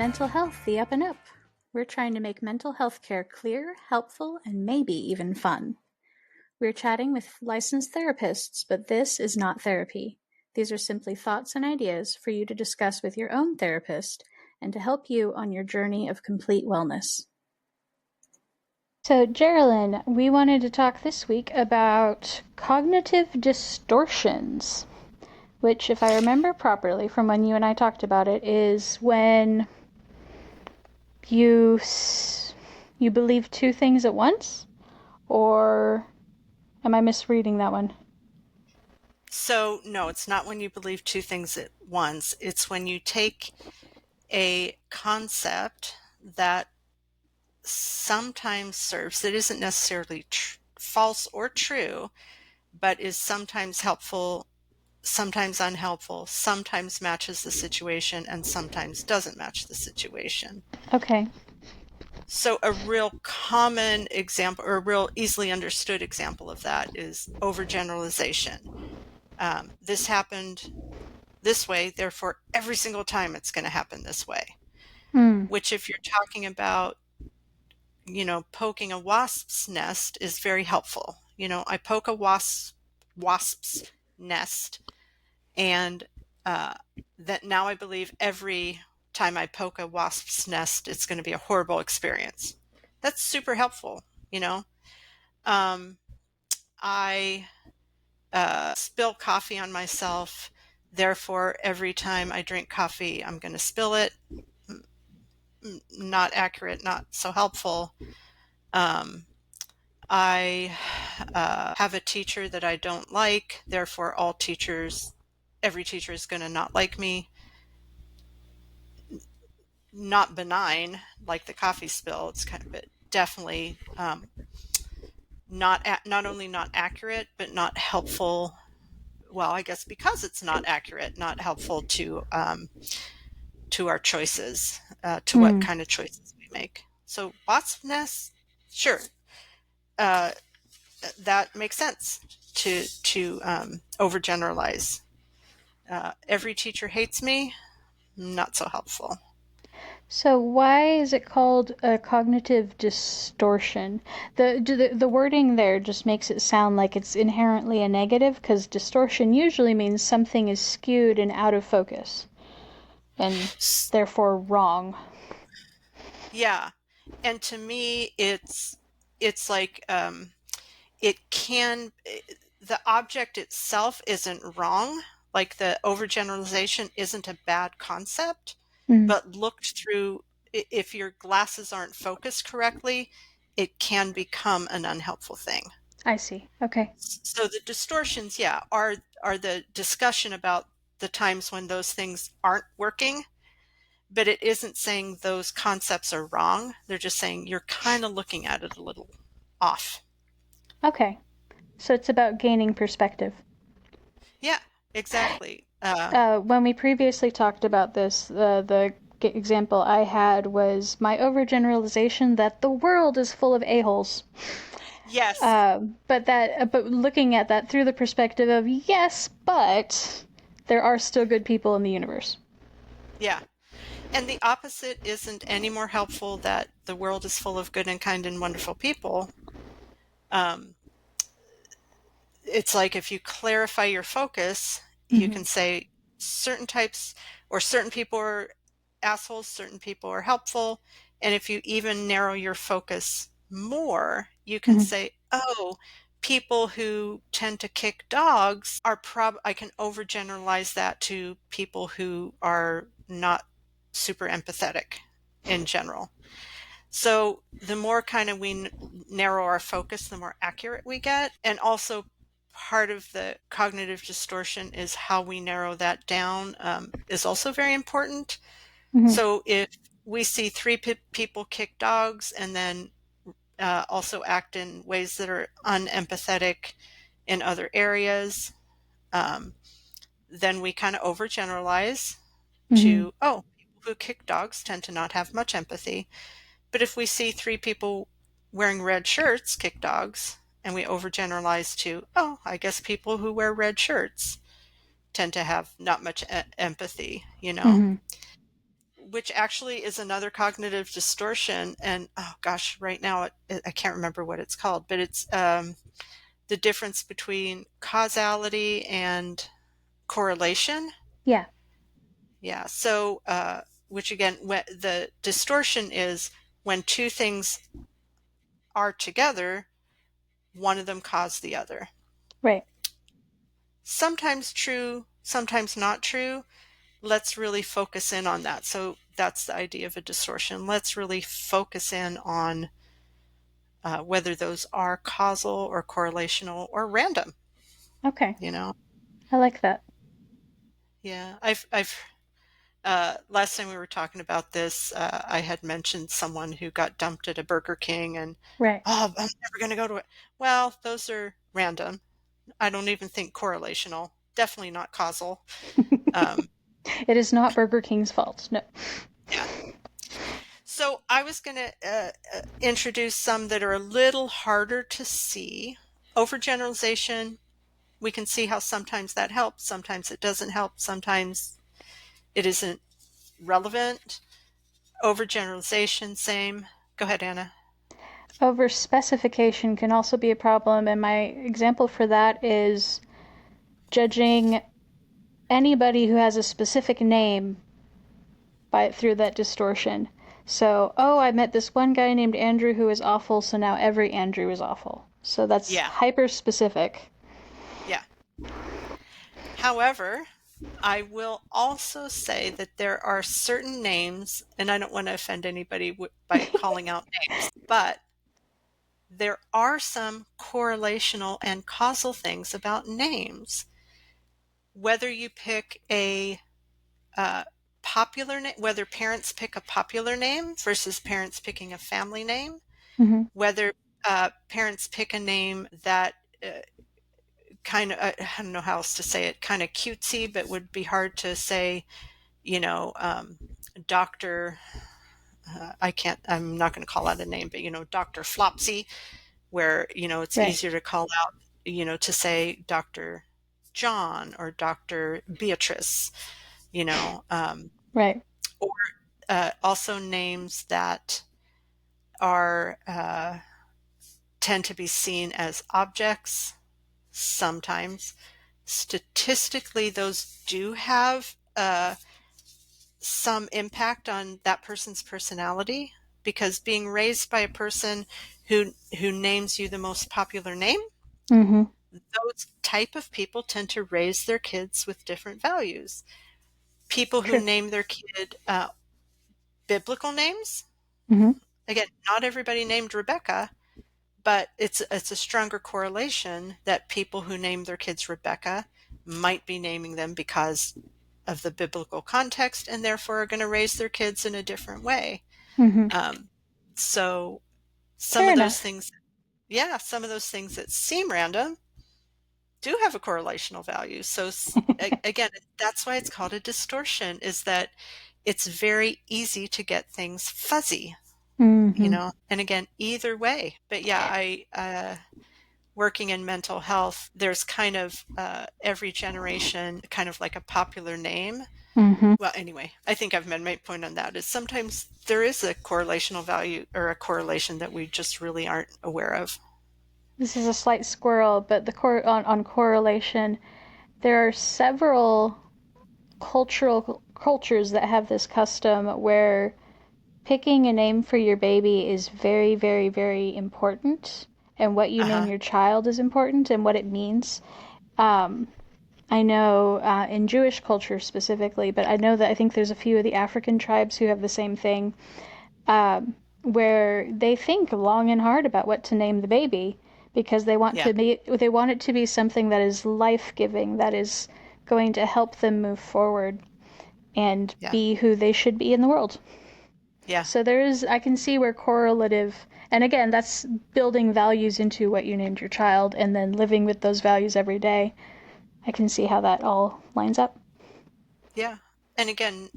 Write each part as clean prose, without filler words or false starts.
Mental Health, the Up&Up. We're trying to make mental health care clear, helpful, and maybe even fun. We're chatting with licensed therapists, but this is not therapy. These are simply thoughts and ideas for you to discuss with your own therapist and to help you on your journey of complete wellness. So, Geraldine, we wanted to talk this week about cognitive distortions, which, if I remember properly from when you and I talked about it, is when you believe two things at once? Or am I misreading that one? So, no, it's not when you believe two things at once. It's when you take a concept that sometimes serves, that isn't necessarily false or true, but is sometimes helpful, sometimes unhelpful, sometimes matches the situation, and sometimes doesn't match the situation. Okay. So a real common example, or a real easily understood example of that is overgeneralization. This happened this way, therefore every single time it's going to happen this way. Mm. Which, if you're talking about, poking a wasp's nest, is very helpful. I poke a wasp's nest, and that now I believe every time I poke a wasp's nest, it's going to be a horrible experience. That's super helpful. Um, I spill coffee on myself. Therefore, every time I drink coffee, I'm going to spill it. Not accurate, not so helpful. Um, I have a teacher that I don't like. Therefore, every teacher is going to not like me. Not benign, like the coffee spill. It's kind of, but definitely not only not accurate, but not helpful. Well, I guess because it's not accurate, not helpful to our choices, to what Mm. kind of choices we make. So wasp nests, sure, uh, that makes sense to overgeneralize. Every teacher hates me, not so helpful. So why is it called a cognitive distortion? The wording there just makes it sound like it's inherently a negative, because distortion usually means something is skewed and out of focus, and therefore wrong. Yeah, and to me, it's like it can the object itself isn't wrong. Like the overgeneralization isn't a bad concept, Mm. but looked through, if your glasses aren't focused correctly, it can become an unhelpful thing. I see. Okay. So the distortions, yeah, are the discussion about the times when those things aren't working, but it isn't saying those concepts are wrong. They're just saying you're kind of looking at it a little off. Okay. So it's about gaining perspective. Yeah, exactly. When we previously talked about this, the example I had was my overgeneralization that the world is full of a-holes. Yes, But looking at that through the perspective of yes, but there are still good people in the universe. yeah. And the opposite isn't any more helpful, that the world is full of good and kind and wonderful people. Um, it's like if you clarify your focus, you Mm-hmm. can say certain types or certain people are assholes, certain people are helpful. And if you even narrow your focus more, you can Mm-hmm. say, oh, people who tend to kick dogs are I can overgeneralize that to people who are not super empathetic in general. So the more kind of we narrow our focus, the more accurate we get. And also, part of the cognitive distortion is how we narrow that down, is also very important. Mm-hmm. So if we see three people kick dogs and then also act in ways that are unempathetic in other areas, um, then we kind of overgeneralize Mm-hmm. to, oh, people who kick dogs tend to not have much empathy. But if we see three people wearing red shirts kick dogs, and we overgeneralize to, oh, I guess people who wear red shirts tend to have not much empathy, Mm-hmm. which actually is another cognitive distortion. And oh gosh, right now I can't remember what it's called, but it's the difference between causality and correlation. Yeah. Yeah. So, which again, the distortion is when two things are together, one of them caused the other. Right. Sometimes true, sometimes not true. Let's really focus in on that. So that's the idea of a distortion. Let's really focus in on whether those are causal or correlational or random, Okay. you know? I like that. Yeah. Last time we were talking about this, I had mentioned someone who got dumped at a Burger King and, Right. oh, I'm never going to go to it. Well, those are random. I don't even think correlational. Definitely not causal. Um, It is not Burger King's fault. No. yeah. So I was going to introduce some that are a little harder to see. Overgeneralization, we can see how sometimes that helps, sometimes it doesn't help, sometimes it isn't relevant. Overgeneralization, same. Go ahead, Anna. Over specification can also be a problem, and my example for that is judging anybody who has a specific name by through that distortion. So, oh, I met this one guy named Andrew who is awful, so now every Andrew is awful. So that's Yeah, hyper specific. yeah. However, I will also say that there are certain names, and I don't want to offend anybody by calling out names, but there are some correlational and causal things about names. Whether you pick a popular name, whether parents pick a popular name versus parents picking a family name, Mm-hmm. whether parents pick a name that kind of, I don't know how else to say it, kind of cutesy, but would be hard to say, you know, Dr. I'm not going to call out a name, but, Dr. Flopsy, where, it's Right. easier to call out, to say Dr. John or Dr. Beatrice, you know, Right. or also names that are tend to be seen as objects sometimes. Statistically, those do have some impact on that person's personality, because being raised by a person who names you the most popular name, Mm-hmm. those type of people tend to raise their kids with different values. People who True. name their kid biblical names, Mm-hmm. again, not everybody named Rebecca, but it's a stronger correlation that people who name their kids Rebecca might be naming them because of the biblical context, and therefore are going to raise their kids in a different way. Mm-hmm. Um, so some Fair of those enough. things, yeah, some of those things that seem random do have a correlational value. So again, that's why it's called a distortion, is that it's very easy to get things fuzzy, Mm-hmm. and again, either way. But yeah, working in mental health, there's kind of every generation, kind of like a popular name. Mm-hmm. Well, anyway, I think I've made my point on that, is sometimes there is a correlational value or a correlation that we just really aren't aware of. This is a slight squirrel, but on correlation, there are several cultures that have this custom where picking a name for your baby is very, very, very important, and what you name Uh-huh. your child is important, and what it means. Um, I know in Jewish culture specifically, but I know that I think there's a few of the African tribes who have the same thing, where they think long and hard about what to name the baby because Yeah. they want it to be something that is life giving, that is going to help them move forward and Yeah. be who they should be in the world. Yeah. So I can see where correlative, and again, that's building values into what you named your child and then living with those values every day. I can see how that all lines up. Yeah. And again,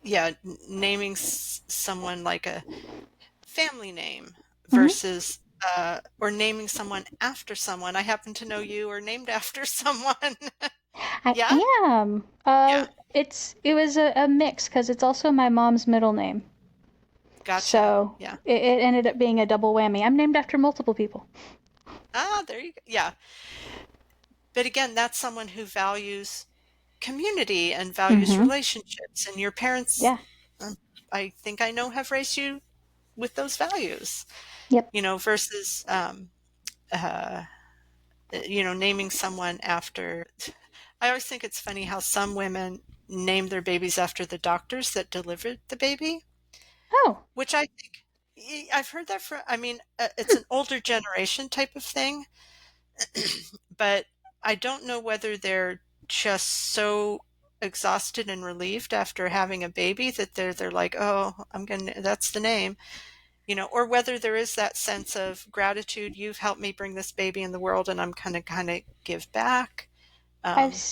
yeah, naming someone like a family name Mm-hmm. versus or naming someone after someone. I happen to know you are named after someone. I Yeah? am. Yeah. It was a mix because it's also my mom's middle name. Gotcha. So Yeah. it ended up being a double whammy. I'm named after multiple people. Ah, there you go. Yeah. But again, that's someone who values community and values Mm-hmm. relationships. And your parents, Yeah. um, I think I know, have raised you with those values, Yep. versus, uh, naming someone after. I always think it's funny how some women name their babies after the doctors that delivered the baby, Oh, which I think I've heard that I mean, it's an older generation type of thing, but I don't know whether they're just so exhausted and relieved after having a baby that they're like, oh, that's the name, or whether there is that sense of gratitude. You've helped me bring this baby in the world, and I'm kind of give back. Um,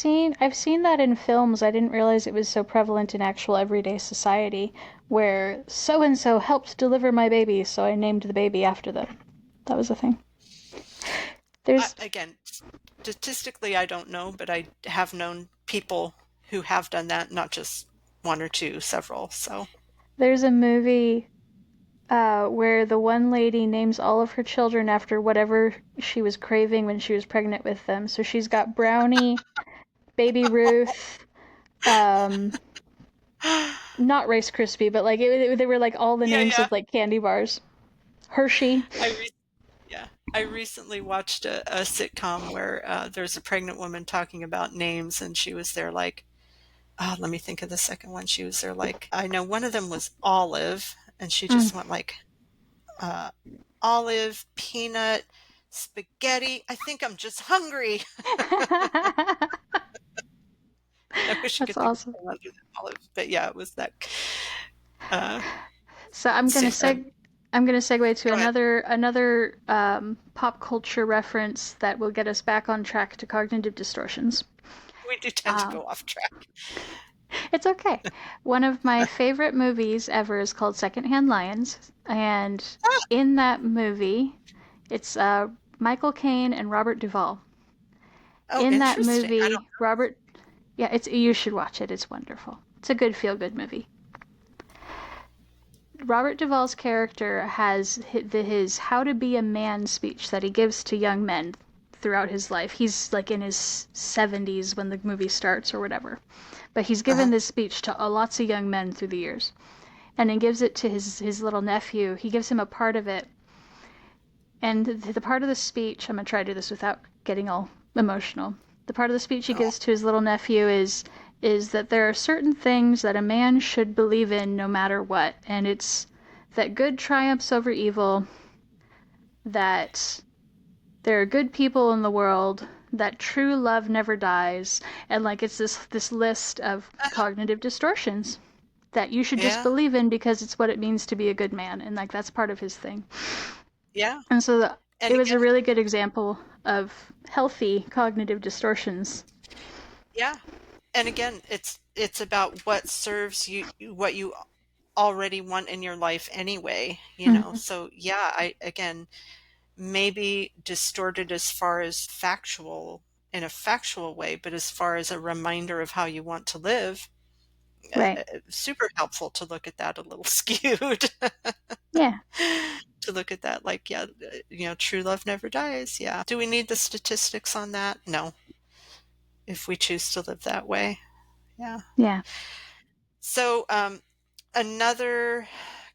I've seen that in films. I didn't realize it was so prevalent in actual everyday society, where so and so helped deliver my baby, so I named the baby after them. That was a thing. There's Again, statistically, I don't know, but I have known people who have done that, not just one or two, several. So, there's a movie where the one lady names all of her children after whatever she was craving when she was pregnant with them. So she's got Brownie, Baby Ruth, um, yeah, not Rice Krispie, but like they were like all the names yeah. of like candy bars. Hershey. I Yeah, I recently watched a sitcom where there's a pregnant woman talking about names, and she was there like, oh, let me think of the second one. She was there like, I know one of them was Olive, and she Mm. just went like, uh, Olive, peanut, spaghetti. I think I'm just hungry. I wish I That's could think of awesome. something other than Olive, but yeah, it was that. Uh, So um, I'm gonna segue to Go ahead. another pop culture reference that will get us back on track to cognitive distortions. We do tend to Uh, go off track. it's okay. One of my favorite movies ever is called Secondhand Lions, and Ah, in that movie, it's Michael Caine and Robert Duvall. oh, In that interesting. I don't. movie, yeah, it's you should watch it. It's wonderful. It's a good feel good movie. Robert Duvall's character has his how to be a man speech that he gives to young men throughout his life. He's like in his 70s when the movie starts or whatever. But he's given Uh-huh. this speech to lots of young men through the years. And he gives it to his little nephew. He gives him a part of it. And the part of the speech, I'm going to try to do this without getting all emotional. The part of the speech he Oh, gives to his little nephew is that there are certain things that a man should believe in no matter what, and it's that good triumphs over evil, that there are good people in the world, that true love never dies, and like it's this list of cognitive distortions that you should just yeah, believe in because it's what it means to be a good man, and like that's part of his thing. yeah. And so And it was a again, really good example of healthy cognitive distortions. yeah. And again, it's about what serves you, what you already want in your life anyway. Mm-hmm. So yeah, I again, maybe distorted as far as factual in a factual way, but as far as a reminder of how you want to live, Right. super helpful to look at that a little skewed. Yeah. To look at that like, yeah, true love never dies. Yeah. Do we need the statistics on that? No, if we choose to live that way. Yeah. Yeah. So, another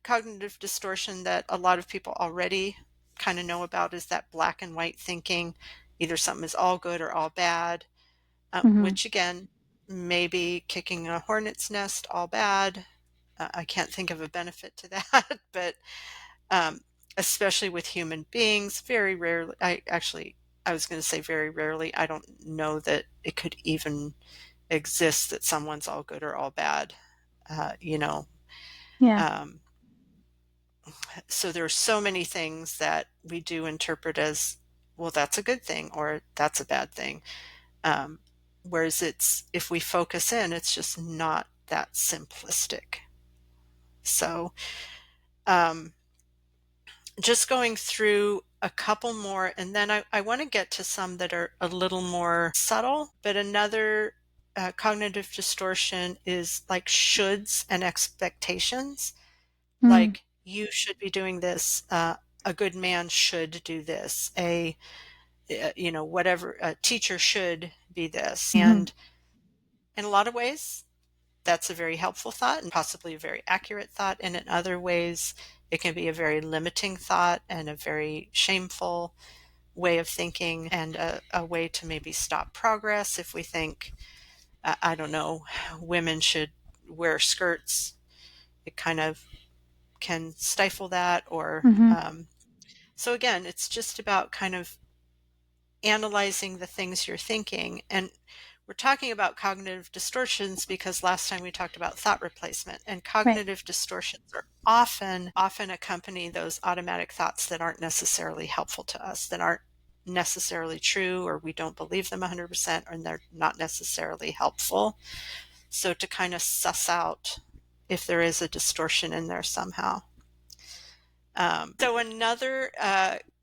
cognitive distortion that a lot of people already kind of know about is that black and white thinking. Either something is all good or all bad, Mm-hmm. which again, maybe kicking a hornet's nest, all bad. I can't think of a benefit to that, but um, especially with human beings, very rarely. I was going to say very rarely. I don't know that it could even exist that someone's all good or all bad. Uh, you know, Yeah. um, so there are so many things that we do interpret as, well, that's a good thing or that's a bad thing. Um, Whereas if we focus in, it's just not that simplistic. So, um, just going through a couple more, and then I want to get to some that are a little more subtle. But another cognitive distortion is like shoulds and expectations. Mm. Like, you should be doing this. A good man should do this. Whatever, a teacher should be this. Mm-hmm. And in a lot of ways, that's a very helpful thought and possibly a very accurate thought. And in other ways, it can be a very limiting thought and a very shameful way of thinking, and a way to maybe stop progress. If we think, I don't know, women should wear skirts, it kind of can stifle that. Or Mm-hmm. so again, it's just about kind of analyzing the things you're thinking. And we're talking about cognitive distortions because last time we talked about thought replacement, and Right. cognitive distortions are often accompany those automatic thoughts that aren't necessarily helpful to us, that aren't necessarily true, or we don't believe them 100%, and they're not necessarily helpful. So to kind of suss out if there is a distortion in there somehow. So another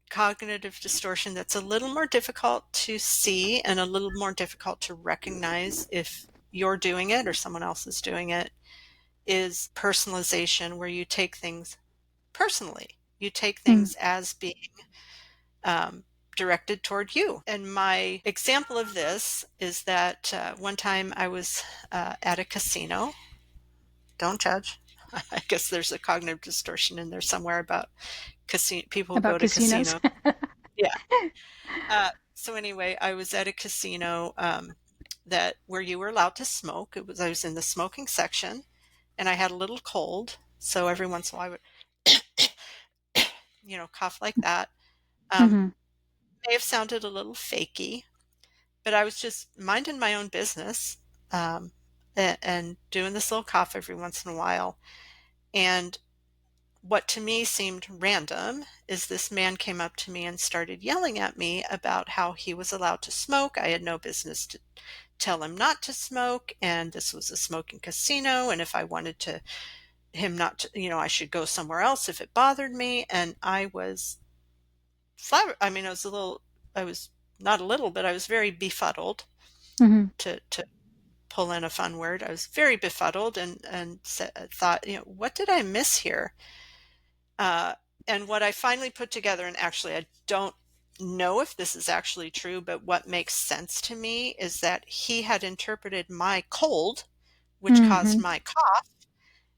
cognitive distortion that's a little more difficult to see and a little more difficult to recognize if you're doing it or someone else is doing it is personalization, where you take things personally. You take Mm. things as being um, directed toward you. And my example of this is that one time I was at a casino. Don't judge. I guess there's a cognitive distortion in there somewhere about people who About go to casinos. casinos. Yeah. So anyway, I was at a casino that where you were allowed to smoke. I was in the smoking section, and I had a little cold, so every once in a while I would, cough like that. Mm-hmm. May have sounded a little fakey, but I was just minding my own business, um, and doing this little cough every once in a while. And what to me seemed random is this man came up to me and started yelling at me about how he was allowed to smoke. I had no business to tell him not to smoke, and this was a smoking casino, and if I wanted to him not to, I should go somewhere else if it bothered me. And I was I mean, I was not a little, but I was very befuddled, Mm-hmm. to pull in a fun word. I was very befuddled, and thought, what did I miss here? Uh, and what I finally put together, and actually I don't know if this is actually true, but what makes sense to me is that he had interpreted my cold, which caused Mm-hmm. my cough,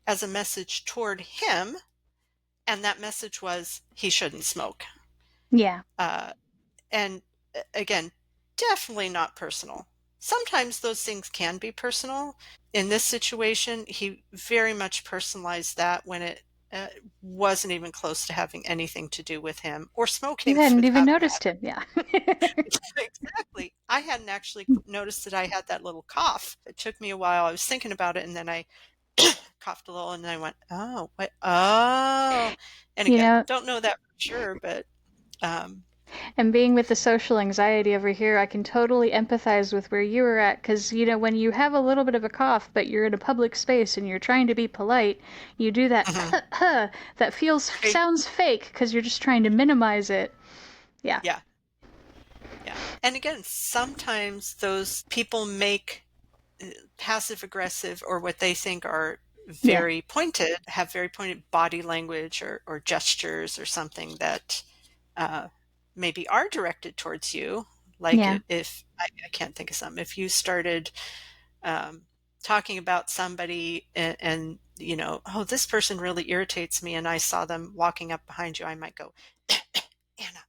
as a message toward him. And that message was he shouldn't smoke. Yeah. Uh, and again, definitely not personal. Sometimes those things can be personal. In this situation, he very much personalized that when it wasn't even close to having anything to do with him or You smoking for hadn't even that noticed matter. him. Yeah. Exactly. I hadn't actually noticed that I had that little cough. It took me a while. I was thinking about it, and then I coughed a little, and then I went, oh, what? Oh. And You again, know, don't know that for sure, but um, and being with the social anxiety over here, I can totally empathize with where you were at because, when you have a little bit of a cough, but you're in a public space and you're trying to be polite, you do that mhm. that sounds fake because you're just trying to minimize it. Yeah. Yeah, yeah. And again, sometimes those people make passive aggressive, or what they think are Yeah. have very pointed body language, or gestures or something that uh, maybe are directed towards you. Like, Yeah. if I can't think of something, if you started um, talking about somebody, and oh, this person really irritates me, and I saw them walking up behind you, I might go, Anna,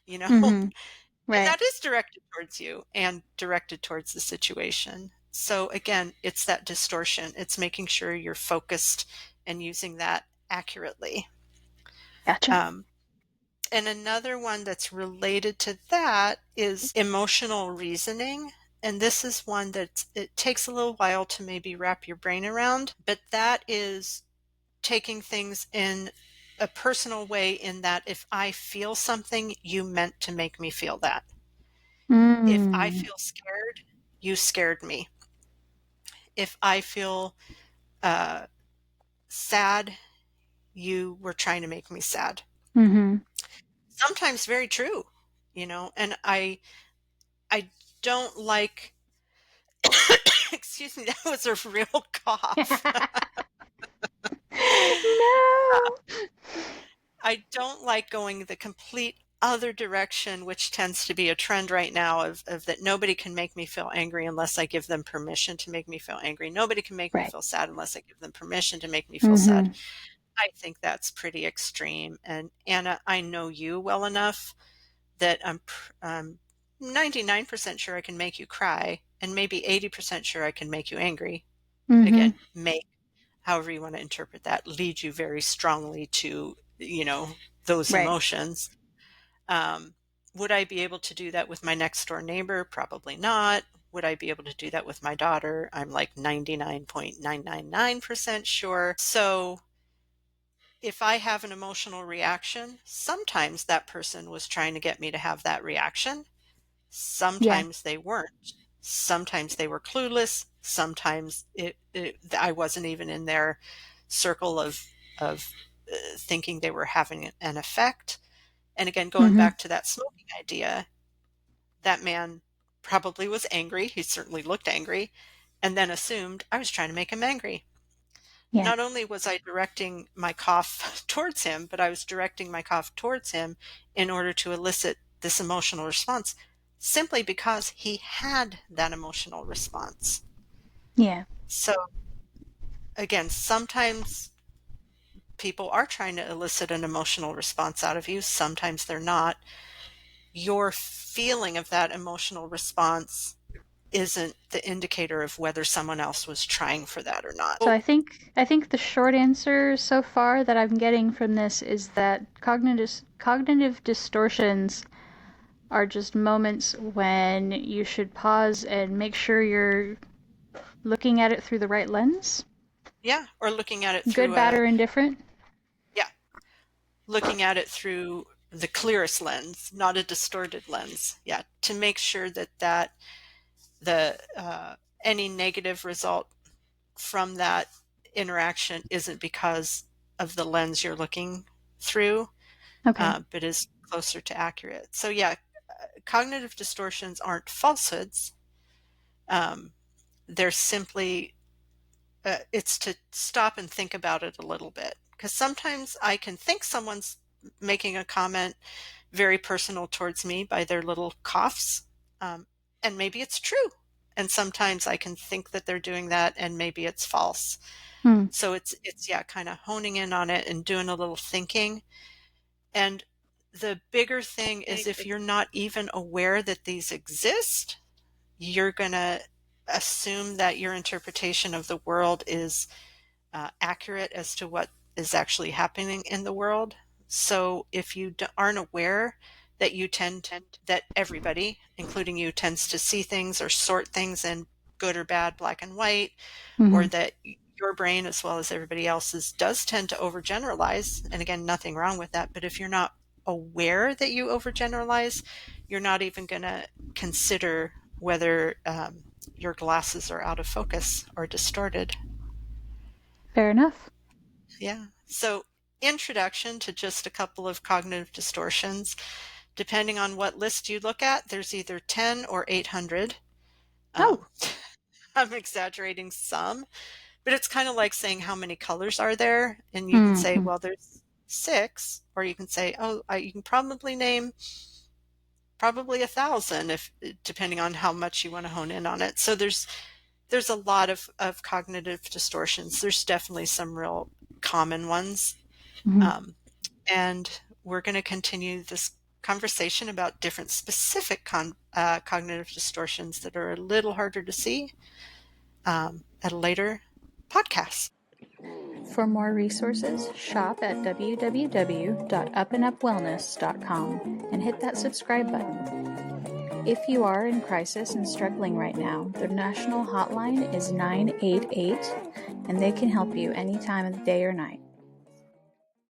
Mm-hmm. and Right. that is directed towards you and directed towards the situation. So again, it's that distortion. It's making sure you're focused and using that accurately. Gotcha. Um, and another one that's related to that is emotional reasoning. And this is one that it takes a little while to maybe wrap your brain around, but that is taking things in a personal way, in that if I feel something, you meant to make me feel that. If I Mm. feel scared, you scared me. If I feel sad, you were trying to make me sad. Mm-hmm. Sometimes very true, and I don't like, excuse me, that was a real cough. No. I don't like going the complete other direction, which tends to be a trend right now of that nobody can make me feel angry unless I give them permission to make me feel angry. Nobody can make me Right. feel sad unless I give them permission to make me feel sad. Mm-hmm. I think that's pretty extreme. And Anna, I know you well enough that I'm 99% sure I can make you cry, and maybe 80% sure I can make you angry. Mm-hmm. Again, make, however you want to interpret that, lead you very strongly to, those Right. emotions. Um, would I be able to do that with my next door neighbor? Probably not. Would I be able to do that with my daughter? I'm like 99.999% sure. So if I have an emotional reaction, sometimes that person was trying to get me to have that reaction. Yeah. Sometimes they weren't. Sometimes they were clueless. Sometimes I wasn't even in their circle of thinking they were having an effect. And again, going Mm-hmm. back to that smoking idea, that man probably was angry. He certainly looked angry, and then assumed I was trying to make him angry. Yeah. Not only was I directing my cough towards him, but I was directing my cough towards him in order to elicit this emotional response simply because he had that emotional response. Yeah. So, again, sometimes people are trying to elicit an emotional response out of you, sometimes they're not. Your feeling of that emotional response isn't the indicator of whether someone else was trying for that or not. So I think the short answer so far that I'm getting from this is that cognitive distortions are just moments when you should pause and make sure you're looking at it through the right lens, Yeah, or looking at it good, through bad, or indifferent. yeah, looking at it through the clearest lens, not a distorted lens. Yeah, to make sure that the any negative result from that interaction isn't because of the lens you're looking through, Okay. but is closer to accurate. So yeah, cognitive distortions aren't falsehoods. Um, they're simply it's to stop and think about it a little bit, because sometimes I can think someone's making a comment very personal towards me by their little coughs, and maybe it's true, and sometimes I can think that they're doing that and maybe it's false. Hmm. So it's yeah, kind of honing in on it and doing a little thinking. And the bigger thing is, if you're not even aware that these exist, you're going to assume that your interpretation of the world is accurate as to what is actually happening in the world. So if you aren't aware that that everybody, including you, tends to see things or sort things in good or bad, black and white, Mm-hmm. or that your brain, as well as everybody else's, does tend to overgeneralize, and again, nothing wrong with that, but if you're not aware that you overgeneralize, you're not even going to consider whether your glasses are out of focus or distorted. Fair enough. Yeah. So, introduction to just a couple of cognitive distortions. Depending on what list you look at, there's either 10 or 800. Oh. Um, I'm exaggerating some, but it's kind of like saying how many colors are there, and you can say, Mm-hmm. well, there's 6, or you can say, oh, you can probably name probably 1,000, if depending on how much you want to hone in on it. So there's a lot of cognitive distortions. There's definitely some real common ones. Mm-hmm. Um, and we're going to continue this conversation about different specific cognitive distortions that are a little harder to see at a later podcast. For more resources, shop at www.upandupwellness.com and hit that subscribe button. If you are in crisis and struggling right now, the national hotline is 988, and they can help you any time of the day or night.